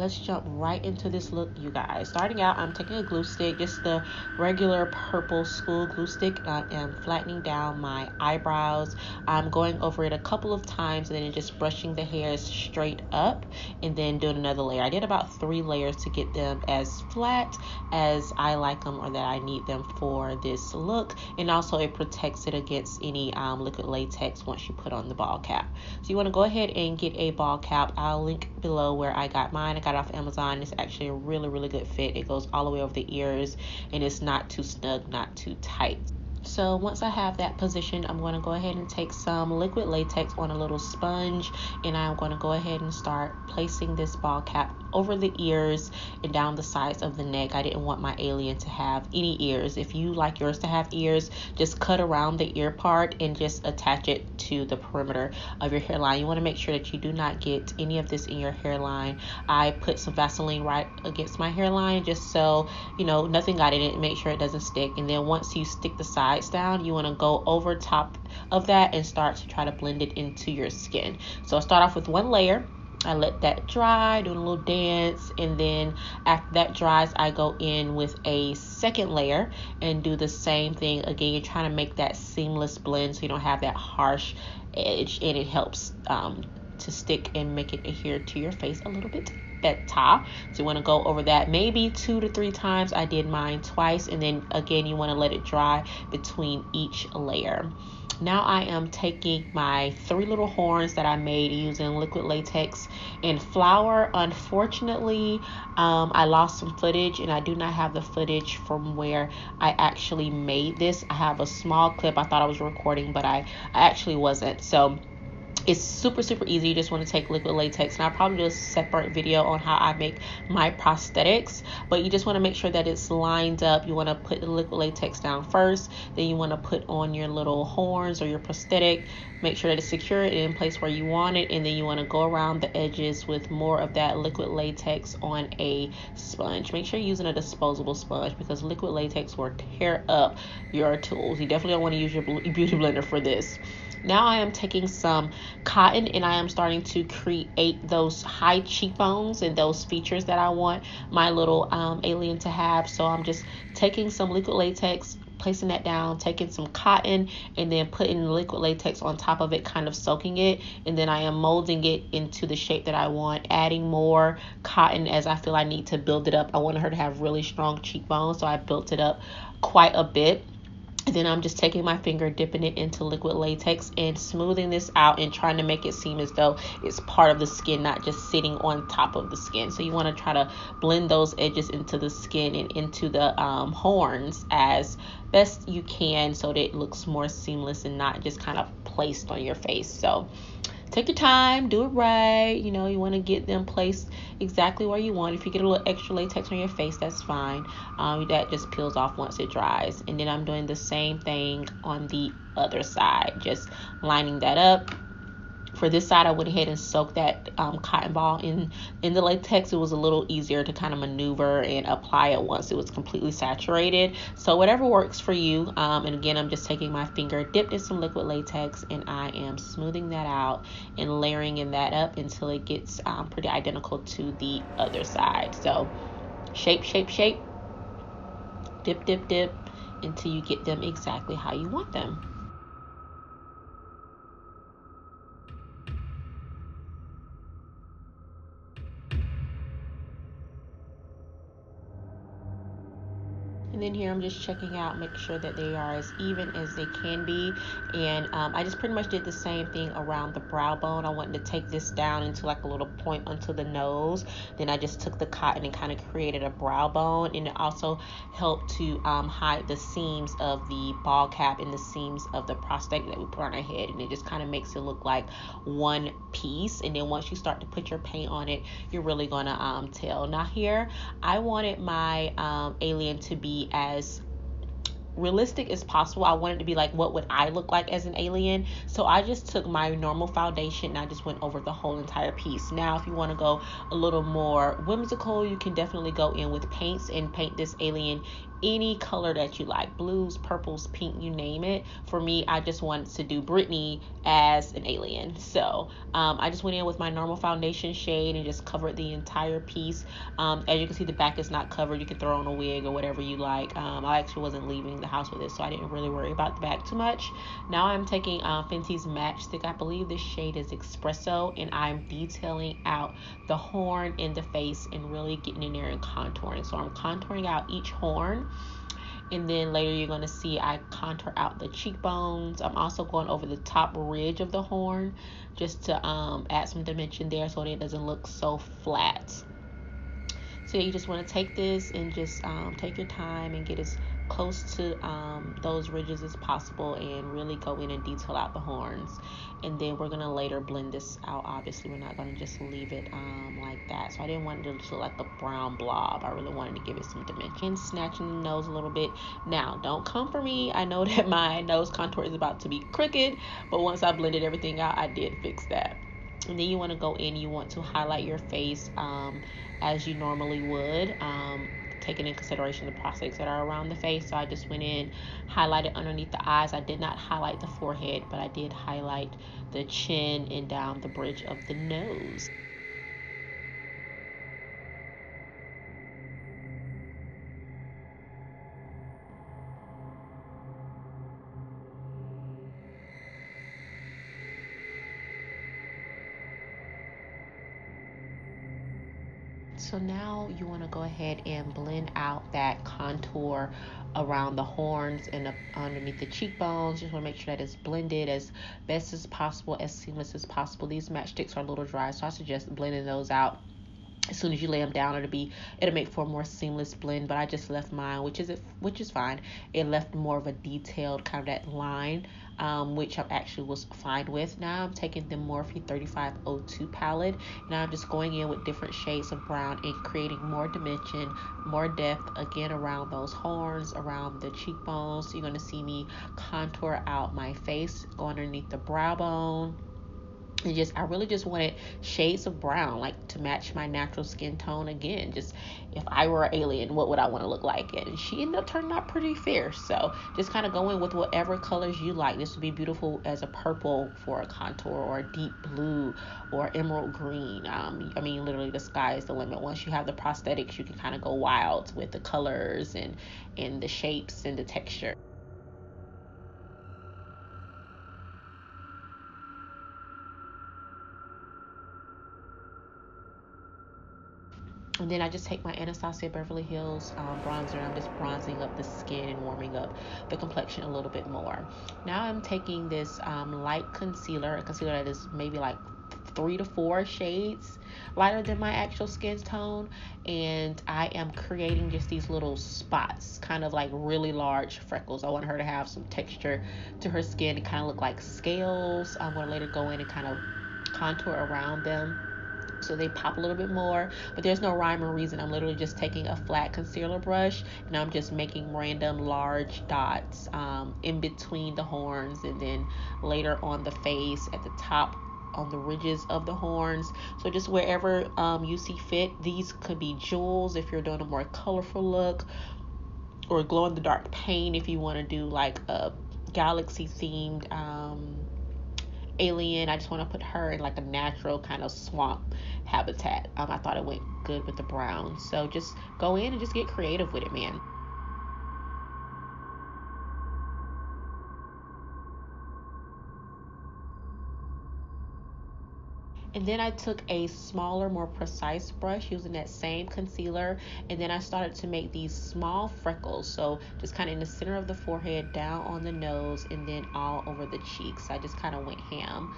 let's jump right into this look, you guys. Starting out, I'm taking a glue stick, just the regular purple school glue stick. I am flattening down my eyebrows. I'm going over it a couple of times and then just brushing the hairs straight up and then doing another layer. I did about 3 layers to get them as flat as I like them or that I need them for this look. And also it protects it against any liquid latex once you put on the ball cap. So you want to go ahead and get a ball cap. I'll link below where I got mine. I got it off Amazon. It's actually a really, really good fit. It goes all the way over the ears and it's not too snug, not too tight. So once I have that positioned, I'm going to go ahead and take some liquid latex on a little sponge, and I'm going to go ahead and start placing this ball cap over the ears and down the sides of the neck. I didn't want my alien to have any ears. If you like yours to have ears, just cut around the ear part and just attach it to the perimeter of your hairline. You want to make sure that you do not get any of this in your hairline. I put some Vaseline right against my hairline just so, nothing got in it. Make sure it doesn't stick. And then once you stick the sides down, you want to go over top of that and start to try to blend it into your skin. So I start off with 1 layer. I let that dry, doing a little dance, and then after that dries, I go in with a 2nd layer and do the same thing again. You're trying to make that seamless blend so you don't have that harsh edge, and it helps to stick and make it adhere to your face a little bit better. So you want to go over that maybe 2 to 3 times. I did mine twice, and then again you want to let it dry between each layer. Now I am taking my 3 little horns that I made using liquid latex and flour. Unfortunately, I lost some footage and I do not have the footage from where I actually made this. I have a small clip. I thought I was recording, but I actually wasn't. So it's super, super easy. You just want to take liquid latex, and I'll probably do a separate video on how I make my prosthetics, but you just want to make sure that it's lined up. You want to put the liquid latex down first, then you want to put on your little horns or your prosthetic, make sure that it's secure and in place where you want it, and then you want to go around the edges with more of that liquid latex on a sponge. Make sure you're using a disposable sponge because liquid latex will tear up your tools. You definitely don't want to use your beauty blender for this. Now I am taking some cotton and I am starting to create those high cheekbones and those features that I want my little alien to have. So I'm just taking some liquid latex, placing that down, taking some cotton, and then putting liquid latex on top of it, kind of soaking it, and then I am molding it into the shape that I want, adding more cotton as I feel I need to build it up. I wanted her to have really strong cheekbones, so I built it up quite a bit. And then I'm just taking my finger, dipping it into liquid latex and smoothing this out and trying to make it seem as though it's part of the skin, not just sitting on top of the skin. So you want to try to blend those edges into the skin and into the horns as best you can so that it looks more seamless and not just kind of placed on your face. So take your time, do it right. You want to get them placed exactly where you want. If you get a little extra latex on your face, that's fine. That just peels off once it dries. And then I'm doing the same thing on the other side, just lining that up. For this side, I went ahead and soaked that cotton ball in the latex. It was a little easier to kind of maneuver and apply it once it was completely saturated. So whatever works for you. And again, I'm just taking my finger, dipped in some liquid latex, and I am smoothing that out and layering that up until it gets pretty identical to the other side. So shape, shape, shape, dip, dip, dip, until you get them exactly how you want them. And then here I'm just checking out, make sure that they are as even as they can be. And I just pretty much did the same thing around the brow bone. I wanted to take this down into like a little point onto the nose. Then I just took the cotton and kind of created a brow bone. And it also helped to hide the seams of the ball cap and the seams of the prosthetic that we put on our head. And it just kind of makes it look like one piece. And then once you start to put your paint on it, you're really going to tell. Now here, I wanted my alien to be as realistic as possible. I wanted to be like, what would I look like as an alien? So I just took my normal foundation and I just went over the whole entire piece. Now, if you want to go a little more whimsical, you can definitely go in with paints and paint this alien any color that you like, blues, purples, pink, you name it. For me, I just wanted to do Britney as an alien. So I just went in with my normal foundation shade and just covered the entire piece. As you can see, the back is not covered. You can throw on a wig or whatever you like. I actually wasn't leaving the house with it, so I didn't really worry about the back too much. Now I'm taking Fenty's Matchstick. I believe this shade is Espresso, and I'm detailing out the horn in the face and really getting in there and contouring. So I'm contouring out each horn, and then later you're going to see I contour out the cheekbones. I'm also going over the top ridge of the horn just to add some dimension there so that it doesn't look so flat. So you just want to take this and just take your time and get as close to those ridges as possible and really go in and detail out the horns. And then we're going to later blend this out. Obviously, we're not going to just leave it like that. So I didn't want it to look like a brown blob. I really wanted to give it some dimension. Snatching the nose a little bit. Now, don't come for me. I know that my nose contour is about to be crooked, but once I blended everything out, I did fix that. And then you want to go in, you want to highlight your face as you normally would, taking in consideration the prosthetics that are around the face. So I just went in, highlighted underneath the eyes. I did not highlight the forehead, but I did highlight the chin and down the bridge of the nose. So now you want to go ahead and blend out that contour around the horns and underneath the cheekbones. Just want to make sure that it's blended as best as possible, as seamless as possible. These matchsticks are a little dry, so I suggest blending those out as soon as you lay them down. It'll make for a more seamless blend, but I just left mine, which is fine. It left more of a detailed kind of that line, which I actually was fine with. Now I'm taking the Morphe 3502 palette. Now I'm just going in with different shades of brown and creating more dimension, more depth, again around those horns, around the cheekbones. So you're going to see me contour out my face, go underneath the brow bone. And I really just wanted shades of brown, like to match my natural skin tone. Again, just if I were an alien, what would I want to look like? And she ended up turning out pretty fierce. So just kind of go in with whatever colors you like. This would be beautiful as a purple for a contour, or a deep blue, or emerald green. I mean, literally the sky is the limit. Once you have the prosthetics, you can kind of go wild with the colors and the shapes and the texture. And then I just take my Anastasia Beverly Hills bronzer, and I'm just bronzing up the skin and warming up the complexion a little bit more. Now I'm taking this light concealer, a concealer that is maybe like 3 to 4 shades lighter than my actual skin tone, and I am creating just these little spots, kind of like really large freckles. I want her to have some texture to her skin and kind of look like scales. I'm going to later go in and kind of contour around them so they pop a little bit more, but there's no rhyme or reason. I'm literally just taking a flat concealer brush and I'm just making random large dots in between the horns, and then later on the face, at the top, on the ridges of the horns. So just wherever you see fit. These could be jewels if you're doing a more colorful look, or glow in the dark paint if you want to do like a galaxy themed alien. I just want to put her in like a natural kind of swamp habitat. I thought it went good with the brown. So just go in and just get creative with it, man. And then I took a smaller, more precise brush using that same concealer, and then I started to make these small freckles. So just kind of in the center of the forehead, down on the nose, and then all over the cheeks. I just kind of went ham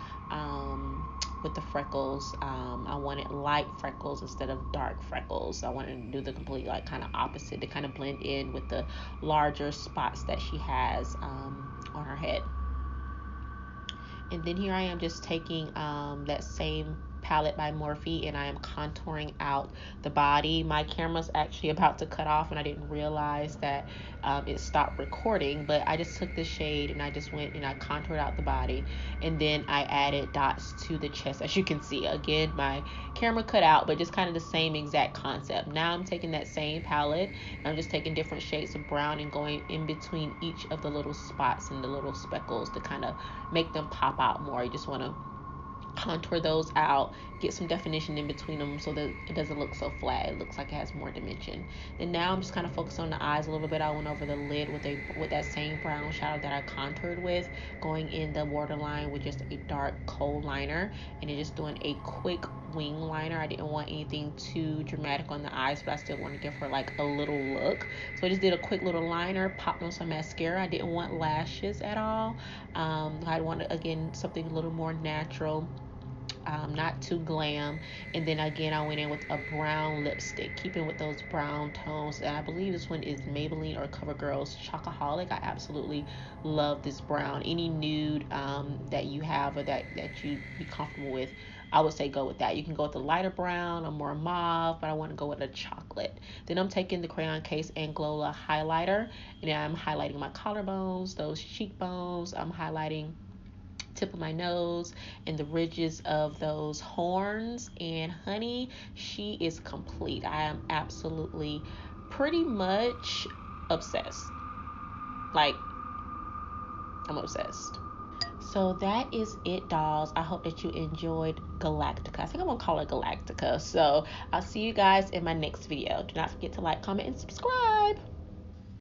with the freckles. I wanted light freckles instead of dark freckles. I wanted to do the complete like kind of opposite to kind of blend in with the larger spots that she has on her head. And then here I am just taking that same palette by Morphe, and I am contouring out the body. My camera's actually about to cut off, and I didn't realize that it stopped recording, but I just took the shade and I just went and I contoured out the body, and then I added dots to the chest. As you can see, again, my camera cut out, but just kind of the same exact concept. Now I'm taking that same palette and I'm just taking different shades of brown and going in between each of the little spots and the little speckles to kind of make them pop out more. You just want to contour those out, get some definition in between them so that it doesn't look so flat. It looks like it has more dimension. Then now I'm just kind of focused on the eyes a little bit. I went over the lid with that same brown shadow that I contoured with, going in the waterline with just a dark kohl liner, and then just doing a quick wing liner. I didn't want anything too dramatic on the eyes, but I still want to give her like a little look. So I just did a quick little liner, popped on some mascara. I didn't want lashes at all. I wanted, again, something a little more natural. Not too glam. And then again, I went in with a brown lipstick, keeping with those brown tones. And I believe this one is Maybelline or CoverGirl's Chocoholic. I absolutely love this brown. Any nude that you have or that you be comfortable with, I would say go with that. You can go with a lighter brown or more mauve, but I want to go with a chocolate. Then I'm taking the Crayon Case Anglola highlighter, and I'm highlighting my collarbones, those cheekbones. I'm highlighting tip of my nose and the ridges of those horns. And honey, she is complete. I am absolutely pretty much obsessed. Like, I'm obsessed. So that is it, dolls. I hope that you enjoyed Galactica. I think I'm gonna call it Galactica. So I'll see you guys in my next video. Do not forget to like, comment, and subscribe.